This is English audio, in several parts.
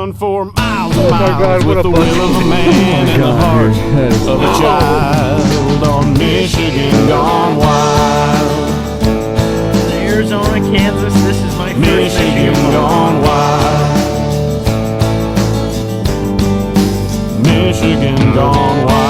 run for miles and miles God, with the will of a man and the heart of a child on Michigan Gone Wild. Arizona, Kansas, this is my first Michigan Gone Wild. Michigan Gone Wild.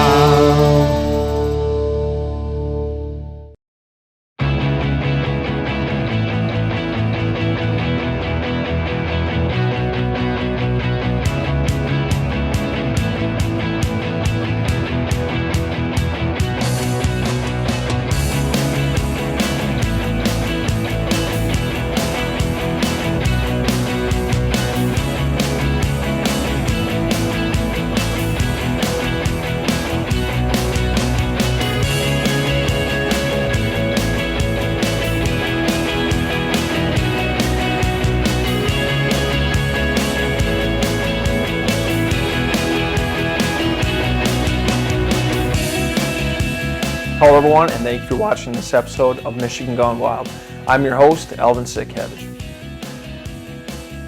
Hello everyone, and thank you for watching this episode of Michigan Gone Wild. I'm your host, Alvin Sitkiewicz.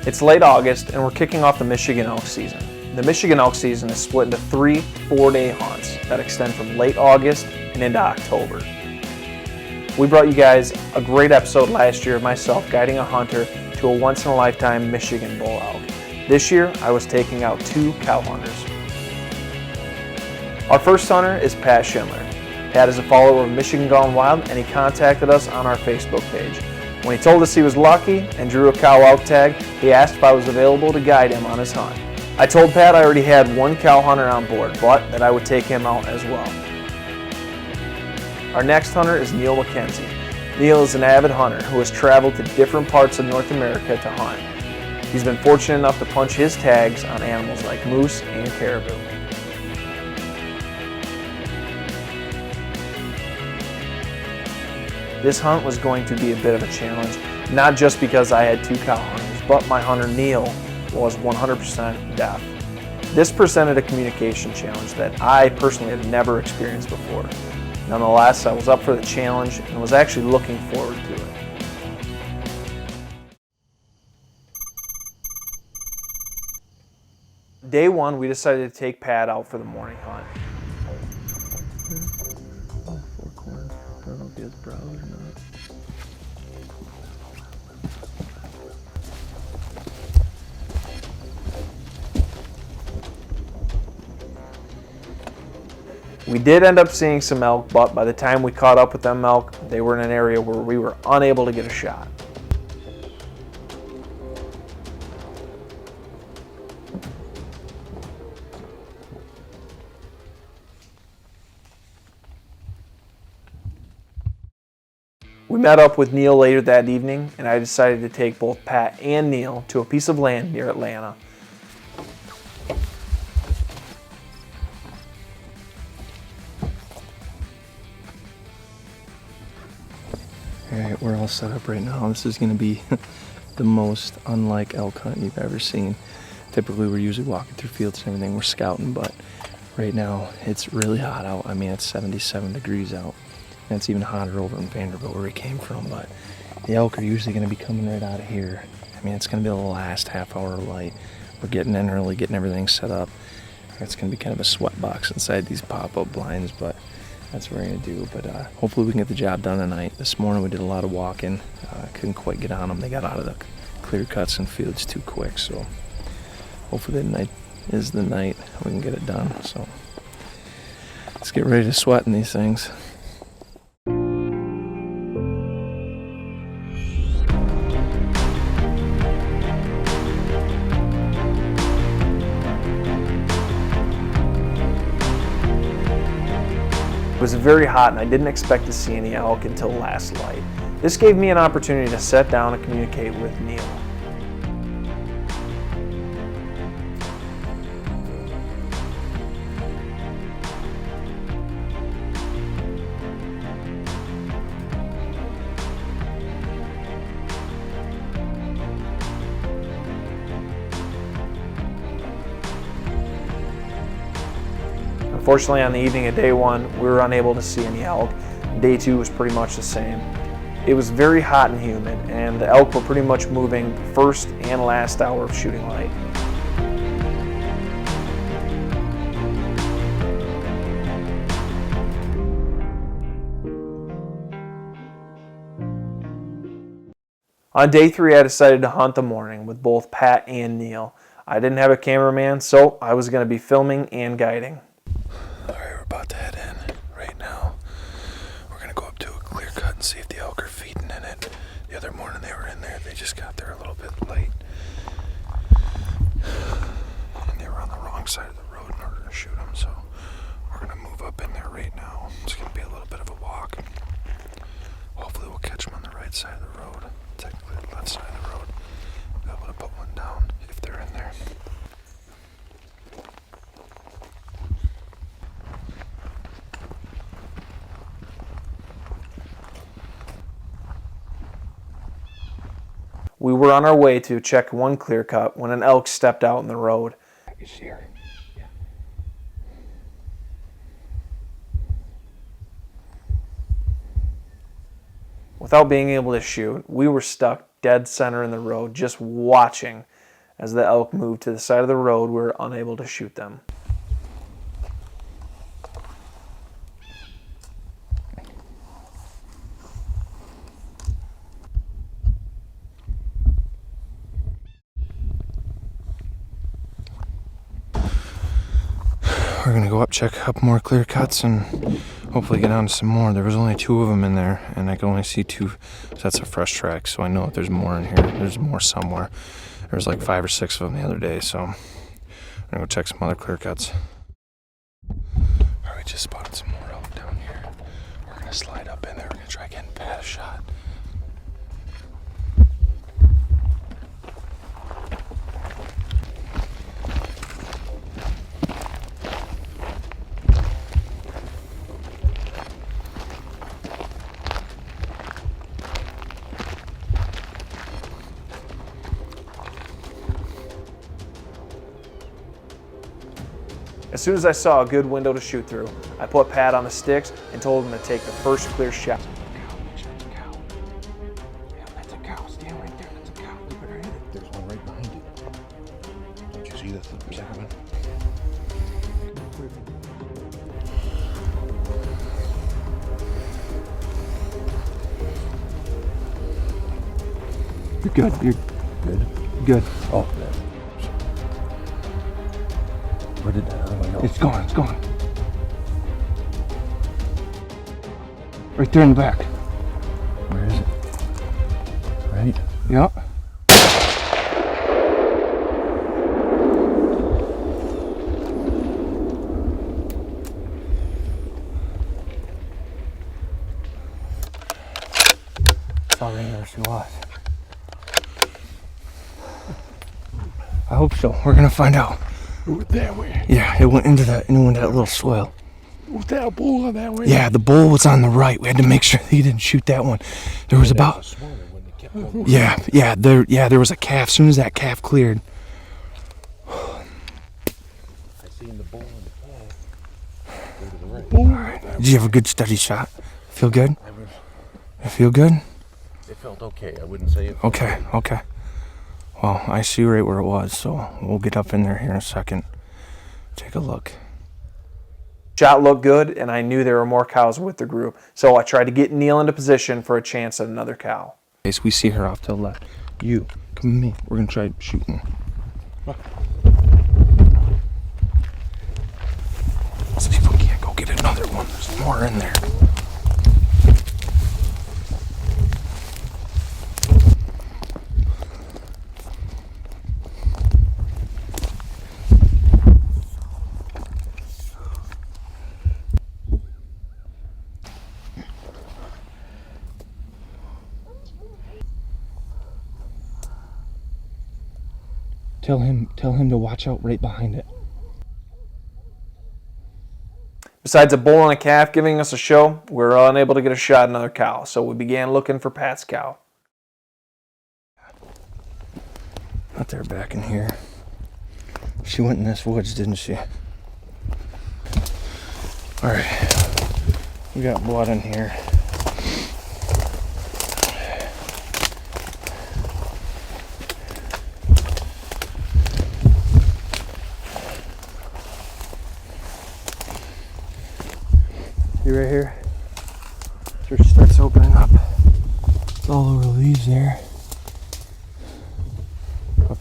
It's late August, and we're kicking off the Michigan elk season. The Michigan elk season is split into 3 4-day hunts that extend from late August and into October. We brought you guys a great episode last year of myself guiding a hunter to a once-in-a-lifetime Michigan bull elk. This year, I was taking out 2 cow hunters. Our first hunter is Pat Schindler. Pat is a follower of Michigan Gone Wild, and he contacted us on our Facebook page. When he told us he was lucky and drew a cow elk tag, he asked if I was available to guide him on his hunt. I told Pat I already had 1 cow hunter on board, but that I would take him out as well. Our next hunter is Neil Mackenzie. Neil is an avid hunter who has traveled to different parts of North America to hunt. He's been fortunate enough to punch his tags on animals like moose and caribou. This hunt was going to be a bit of a challenge, not just because I had 2 cow hunters, but my hunter Neil was 100% deaf. This presented a communication challenge that I personally had never experienced before. Nonetheless, I was up for the challenge and was actually looking forward to it. Day 1, we decided to take Pat out for the morning hunt. I don't know if he has browse or not. We did end up seeing some elk, but by the time we caught up with them elk, they were in an area where we were unable to get a shot. We met up with Neil later that evening, and I decided to take both Pat and Neil to a piece of land near Atlanta. Alright, we're all set up right now. This is going to be the most unlike elk hunt you've ever seen. Typically we're usually walking through fields and everything, we're scouting, but right now it's really hot out. I mean, it's 77 degrees out. And it's even hotter over in Vanderbilt where we came from, but the elk are usually going to be coming right out of here. I mean, it's going to be the last half hour of light. We're getting in early, getting everything set up. It's going to be kind of a sweat box inside these pop-up blinds, but that's what we're going to do. But hopefully we can get the job done tonight. This morning we did a lot of walking. Couldn't quite get on them. They got out of the clear cuts and fields too quick, so hopefully tonight is the night we can get it done. So let's get ready to sweat in these things. It was very hot and I didn't expect to see any elk until last light. This gave me an opportunity to sit down and communicate with Neil. Unfortunately, on the evening of day 1, we were unable to see any elk. Day 2 was pretty much the same. It was very hot and humid, and the elk were pretty much moving first and last hour of shooting light. On day 3, I decided to hunt the morning with both Pat and Neil. I didn't have a cameraman, so I was going to be filming and guiding. All right, we're about to head in right now. We're going to go up to a clear cut and see if the elk are feeding in it. The other morning they were in there. They just got there a little bit late. And they were on the wrong side of the road in order to shoot them, so we're going to move up in there right now. It's going to be a little bit of a walk. Hopefully we'll catch them on the right side of the road. Technically the left side of the road. Be able to put one down if they're in there. We were on our way to check one clear cut when an elk stepped out in the road. It's here. Yeah. Without being able to shoot, we were stuck dead center in the road, just watching as the elk moved to the side of the road. We were unable to shoot them. We're gonna go up, check a couple more clear cuts, and hopefully get on to some more. There was only 2 of them in there, and I can only see 2 sets of fresh tracks, so I know that there's more in here. There's more somewhere. There was like 5 or 6 of them the other day, so I'm gonna go check some other clear cuts. Alright, we just spotted some more elk down here. We're gonna slide up in there. We're gonna try getting Pat a shot. As soon as I saw a good window to shoot through, I put Pat on the sticks and told him to take the first clear shot. That's a cow. Stand right there. That's a cow. We better hit it. There's one right behind you. Don't you see the second one? You're good. You're good. Good. Oh, where did that other one go? It's gone. It's gone. Right there in the back. Where is it? Right? Yeah. Sorry, there she was. I hope so. We're gonna find out. It went that way. Yeah, it went into that little swale. Was that a bull on that way? Yeah, the bull was on the right. We had to make sure he didn't shoot that one. There was about there was a calf. As soon as that calf cleared. I seen the bull in the fall. Go to the right. All right. Did you have a good steady shot? Feel good? You feel good? It felt okay. I wouldn't say it felt Okay, okay. Well, I see right where it was, so we'll get up in there here in a second. Take a look. Shot looked good, and I knew there were more cows with the group, so I tried to get Neil into position for a chance at another cow. Okay, so we see her off to the left. You, come with me. We're gonna try shooting. See if we can't go get another one. There's more in there. Tell him to watch out right behind it. Besides a bull and a calf giving us a show, we were unable to get a shot at another cow, so we began looking for Pat's cow. Out there back in here. She went in this woods, didn't she? Alright. We got blood in here. See right here? It starts opening up. It's all over the leaves there.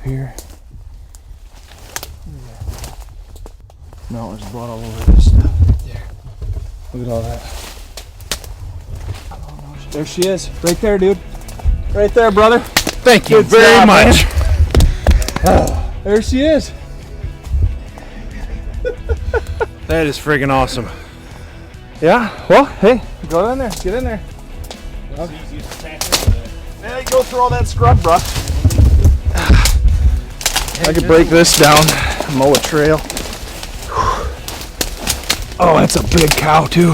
here. No, there's blood all over this stuff right there. Look at all that. Oh, no, there she is. Right there, dude. Right there, brother. Thank you very much. There she is. That is friggin' awesome. Yeah, well, hey, go in there. Get in there. Yeah, go through all that scrub, bro. I could break this down, mow a trail. Oh, that's a big cow, too.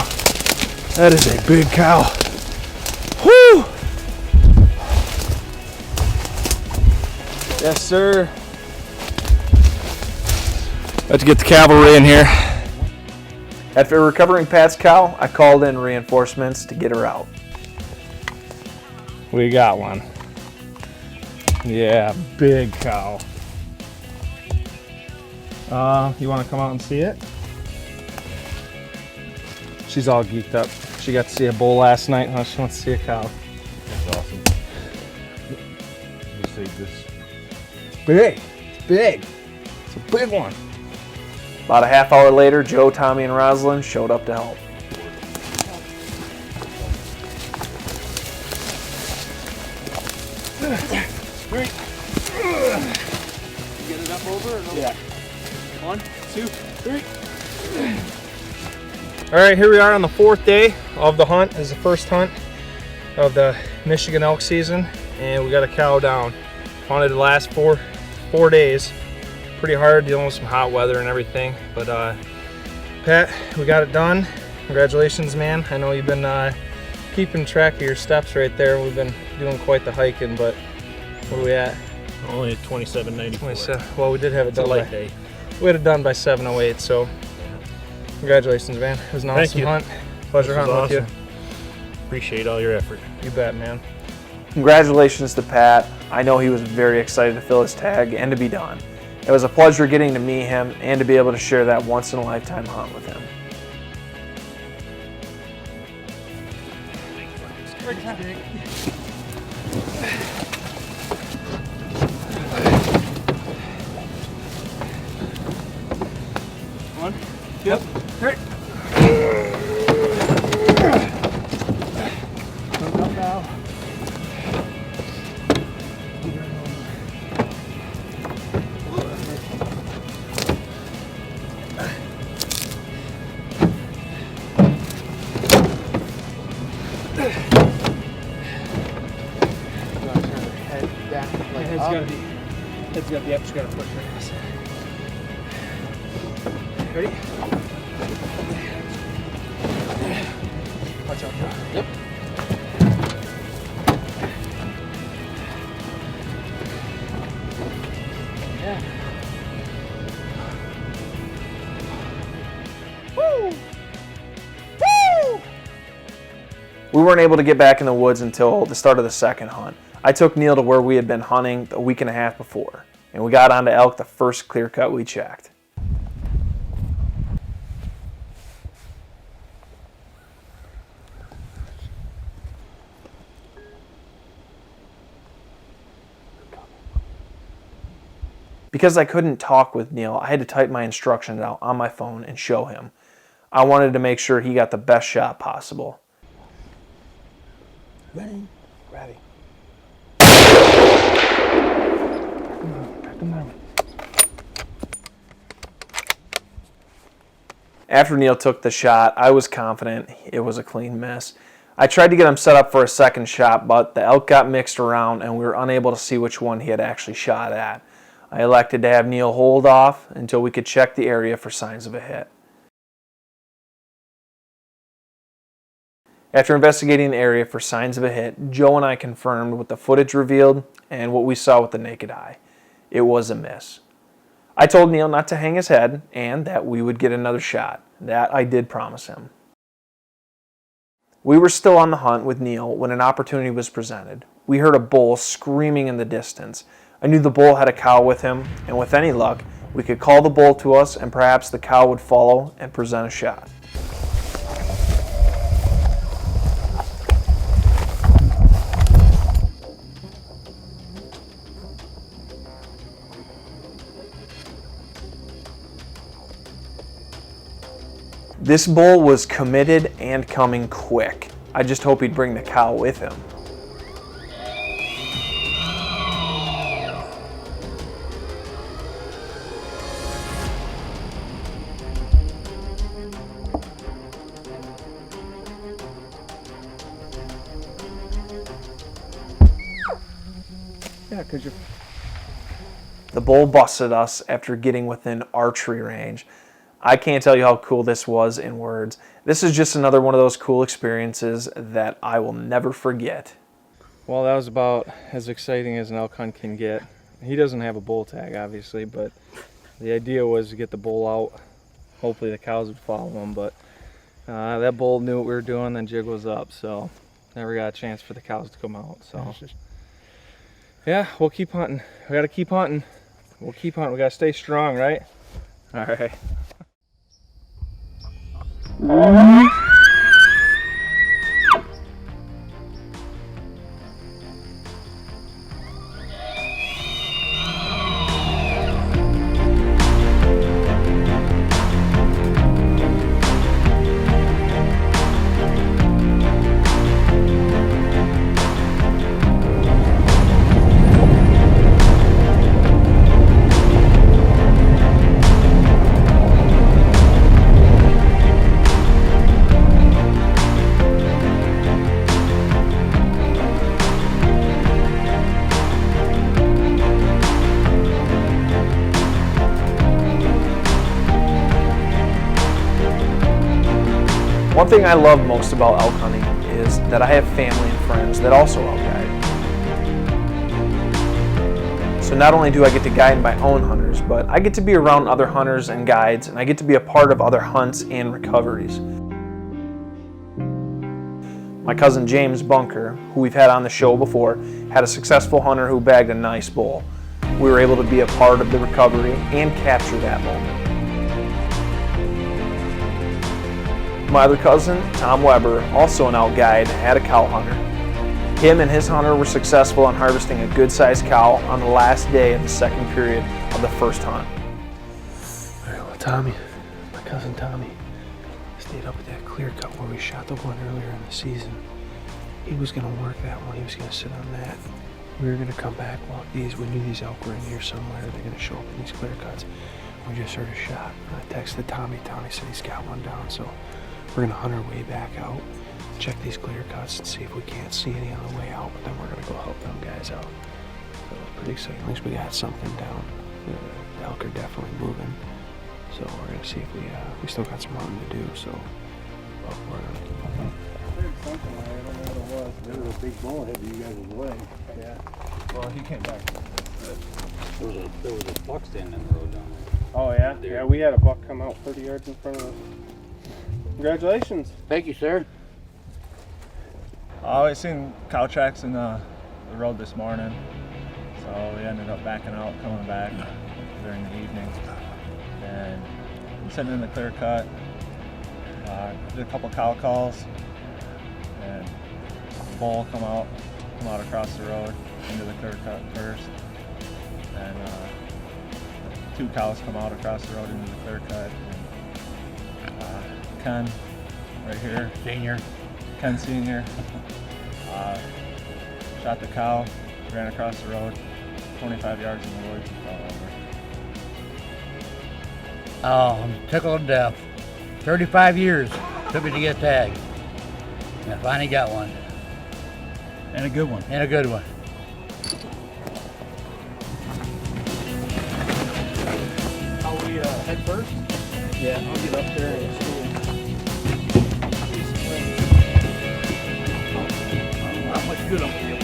That is a big cow. Whoo! Yes, sir. Let's get the cavalry in here. After recovering Pat's cow, I called in reinforcements to get her out. We got one. Yeah, big cow. You want to come out and see it? She's all geeked up. She got to see a bull last night. Huh? She wants to see a cow. That's awesome. You see this? Big. It's big. It's a big one. About a half hour later, Joe, Tommy, and Rosalind showed up to help. Get it up over? Or no? Yeah. 1, 2, 3. All right, here we are on the 4th day of the hunt. This is the first hunt of the Michigan elk season, and we got a cow down. Hunted the last four days. Pretty hard dealing with some hot weather and everything, but Pat, we got it done. Congratulations, man. I know you've been keeping track of your steps right there. We've been doing quite the hiking, but what are we at? Only at 27.94. Well, we did have it It's a done light by, day. we had it done by 7:08, so congratulations, man. It was an Thank awesome you. hunt. Pleasure This was hunting with awesome. Appreciate all your effort. you. You bet, man. Congratulations to Pat. I know he was very excited to fill his tag and to be done. It was a pleasure getting to meet him and to be able to share that once-in-a-lifetime hunt with him. Yep. Great. Head's got to be up, just got to push her ass. Ready? Watch out, Joe. Yep. Yeah. Woo! Woo! We weren't able to get back in the woods until the start of the second hunt. I took Neil to where we had been hunting a week and a half before, and we got onto elk the first clear cut we checked. Because I couldn't talk with Neil, I had to type my instructions out on my phone and show him. I wanted to make sure he got the best shot possible. Ready? Ready. After Neil took the shot, I was confident it was a clean miss. I tried to get him set up for a second shot, but the elk got mixed around and we were unable to see which one he had actually shot at. I elected to have Neil hold off until we could check the area for signs of a hit. After investigating the area for signs of a hit, Joe and I confirmed what the footage revealed and what we saw with the naked eye. It was a miss. I told Neil not to hang his head and that we would get another shot. That I did promise him. We were still on the hunt with Neil when an opportunity was presented. We heard a bull screaming in the distance. I knew the bull had a cow with him, and with any luck, we could call the bull to us and perhaps the cow would follow and present a shot. This bull was committed and coming quick. I just hope he'd bring the cow with him. Yeah, could you? The bull busted us after getting within archery range. I can't tell you how cool this was in words. This is just another one of those cool experiences that I will never forget. Well, that was about as exciting as an elk hunt can get. He doesn't have a bull tag, obviously, but the idea was to get the bull out. Hopefully the cows would follow him, but that bull knew what we were doing, then jig was up, so never got a chance for the cows to come out. So yeah, we'll keep hunting. We gotta keep hunting. We'll keep hunting. We gotta stay strong, right? All right. One thing I love most about elk hunting is that I have family and friends that also elk guide. So not only do I get to guide my own hunters, but I get to be around other hunters and guides, and I get to be a part of other hunts and recoveries. My cousin James Bunker, who we've had on the show before, had a successful hunter who bagged a nice bull. We were able to be a part of the recovery and capture that moment. My other cousin, Tom Weber, also an elk guide, had a cow hunter. Him and his hunter were successful in harvesting a good-sized cow on the last day of the second period of the first hunt. All right, well, Tommy, my cousin Tommy, stayed up at that clear cut where we shot the one earlier in the season. He was gonna work that one. He was gonna sit on that. We were gonna come back, walk these. We knew these elk were in here somewhere. They're gonna show up in these clear cuts. We just heard a shot. I texted Tommy. Tommy said he's got one down, so we're gonna hunt our way back out, check these clear cuts and see if we can't see any on the way out, but then we're gonna go help them guys out. So it's pretty exciting. At least we got something down. The elk are definitely moving. So we're gonna see if we still got some hunting to do, so well, we're gonna keep hunting. Something, I don't know what it was. There was a big bull headed you guys' way. Yeah. Well, he came back. There was a buck standing in the road down there. Oh yeah? Yeah, we had a buck come out 30 yards in front of us. Congratulations. Thank you, sir. I seen cow tracks in the road this morning, so we ended up backing out, coming back during the evening, and I'm sitting in the clear cut. Did a couple cow calls, and a bull come out across the road into the clear cut first, and two cows come out across the road into the clear cut. Ken, right here. Senior. Ken Senior. Shot the cow, ran across the road, 25 yards in the woods and fell over. Oh, I'm tickled to death. 35 years took me to get tagged. And I finally got one. And a good one. And a good one. How we head first? Yeah, I'll get up there and see. Not much good on you.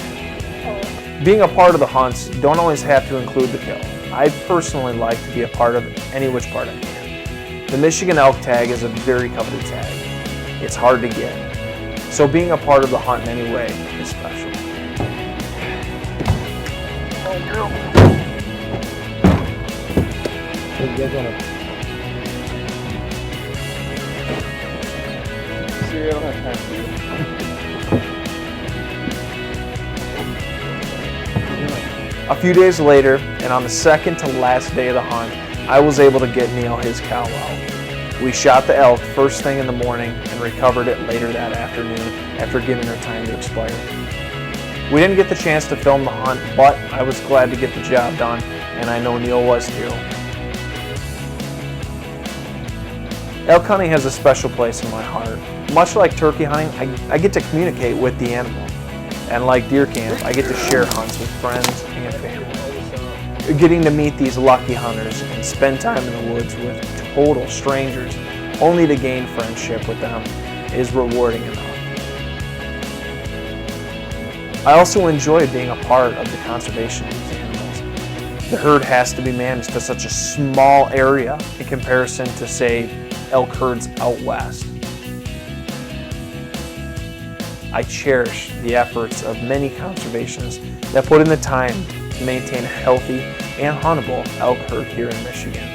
Being a part of the hunts don't always have to include the kill. I personally like to be a part of any which part I can. The Michigan elk tag is a very coveted tag. It's hard to get. So being a part of the hunt in any way is special. See, I don't have time for you. A few days later, and on the second to last day of the hunt, I was able to get Neil his cow out. We shot the elk first thing in the morning and recovered it later that afternoon after giving her time to expire. We didn't get the chance to film the hunt, but I was glad to get the job done, and I know Neil was too. Elk hunting has a special place in my heart. Much like turkey hunting, I get to communicate with the animal. And like deer camp, I get to share hunts with friends and family. Getting to meet these lucky hunters and spend time in the woods with total strangers, only to gain friendship with them, is rewarding enough. I also enjoy being a part of the conservation of these animals. The herd has to be managed to such a small area in comparison to, say, elk herds out west. I cherish the efforts of many conservationists that put in the time to maintain a healthy and huntable elk herd here in Michigan.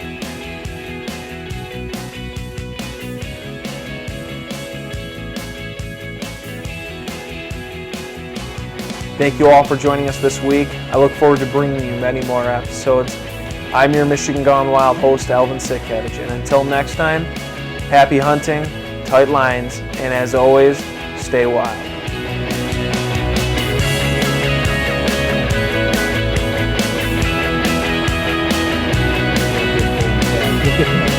Thank you all for joining us this week. I look forward to bringing you many more episodes. I'm your Michigan Gone Wild host, Alvin Sitkiewicz, and until next time, happy hunting, tight lines, and as always, stay wild. Get